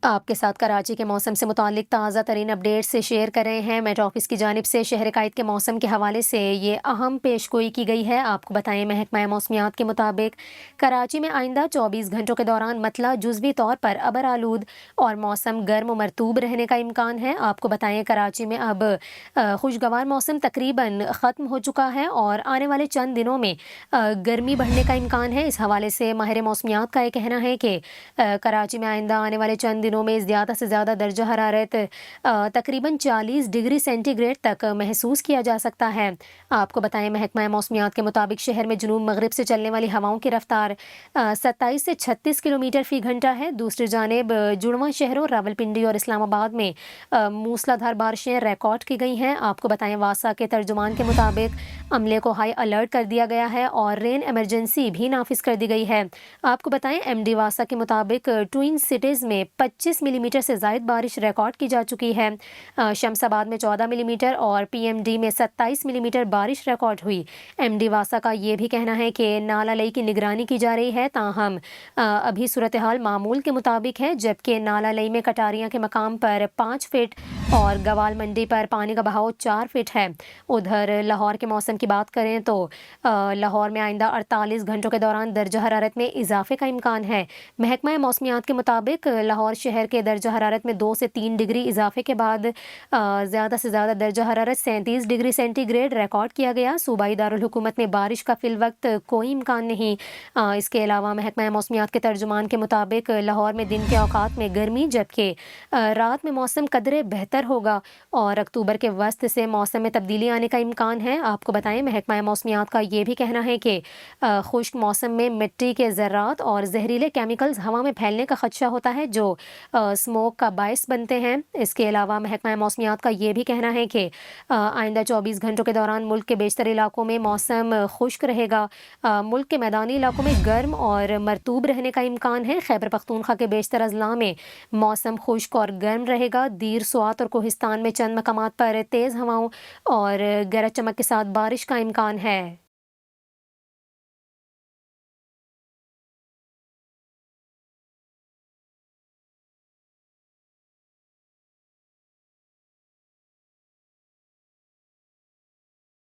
آپ کے ساتھ کراچی کے موسم سے متعلق تازہ ترین اپڈیٹ سے شیئر کر رہے ہیں۔ میٹ آفس کی جانب سے شہر قائد کے موسم کے حوالے سے یہ اہم پیش گوئی کی گئی ہے۔ آپ کو بتائیں، محکمہ موسمیات کے مطابق کراچی میں آئندہ 24 گھنٹوں کے دوران مطلع جزوی طور پر ابر آلود اور موسم گرم و مرطوب رہنے کا امکان ہے۔ آپ کو بتائیں، کراچی میں اب خوشگوار موسم تقریباً ختم ہو چکا ہے اور آنے والے چند دنوں میں گرمی بڑھنے کا امکان ہے۔ اس حوالے سے ماہر موسمیات کا یہ کہنا ہے کہ کراچی میں آئندہ آنے والے چند دنوں میں زیادہ سے زیادہ درجہ حرارت تقریباً 40 ڈگری سینٹی گریڈ تک محسوس کیا جا سکتا ہے۔ آپ کو بتائیں، محکمہ موسمیات کے مطابق شہر میں جنوب مغرب سے چلنے والی ہواؤں کی رفتار 27 سے 36 کلومیٹر فی گھنٹہ ہے۔ دوسری جانب جڑواں شہروں راولپنڈی اور اسلام آباد میں موسلا دھار بارشیں ریکارڈ کی گئی ہیں۔ آپ کو بتائیں، واسا کے ترجمان کے مطابق عملے کو ہائی الرٹ کر دیا گیا ہے اور رین ایمرجنسی بھی نافذ کر دی گئی ہے۔ آپ کو بتائیں، ایم ڈی واسا کے مطابق ٹوئن سٹیز میں 25 ملی میٹر سے زائد بارش ریکارڈ کی جا چکی ہے۔ شمس آباد میں 14 ملی میٹر اور پی ایم ڈی میں 27 ملی میٹر بارش ریکارڈ ہوئی۔ ایم ڈی واسا کا یہ بھی کہنا ہے کہ نالہ لئی کی نگرانی کی جا رہی ہے، تاہم ابھی صورتحال معمول کے مطابق ہے، جبکہ نالہ لئی میں کٹاریاں کے مقام پر 5 فٹ اور گوال منڈی پر پانی کا بہاؤ 4 فٹ ہے۔ ادھر لاہور کے موسم کی بات کریں تو لاہور میں آئندہ 48 گھنٹوں کے دوران درجہ حرارت میں اضافے کا امکان ہے۔ محکمہ موسمیات کے مطابق لاہور شہر کے درجہ حرارت میں 2 سے 3 ڈگری اضافے کے بعد زیادہ سے زیادہ درجہ حرارت 37 ڈگری سینٹی گریڈ ریکارڈ کیا گیا۔ صوبائی دارالحکومت میں بارش کا فی الوقت کوئی امکان نہیں۔ اس کے علاوہ محکمہ موسمیات کے ترجمان کے مطابق لاہور میں دن کے اوقات میں گرمی، جبکہ رات میں موسم قدرے بہتر ہوگا اور اکتوبر کے وسط سے موسم میں تبدیلی آنے کا امکان ہے۔ آپ کو بتائیں، محکمہ موسمیات کا یہ بھی کہنا ہے کہ خشک موسم میں مٹی کے ذرات اور زہریلے کیمیکلز ہوا میں پھیلنے کا خدشہ ہوتا ہے، جو اسموک کا باعث بنتے ہیں۔ اس کے علاوہ محکمہ موسمیات کا یہ بھی کہنا ہے کہ آئندہ 24 گھنٹوں کے دوران ملک کے بیشتر علاقوں میں موسم خشک رہے گا۔ ملک کے میدانی علاقوں میں گرم اور مرطوب رہنے کا امکان ہے۔ خیبر پختونخوا کے بیشتر اضلاع میں موسم خشک اور گرم رہے گا۔ دیر سوات اور کوہستان میں چند مقامات پر تیز ہواؤں اور گرج چمک کے ساتھ بارش کا امکان ہے۔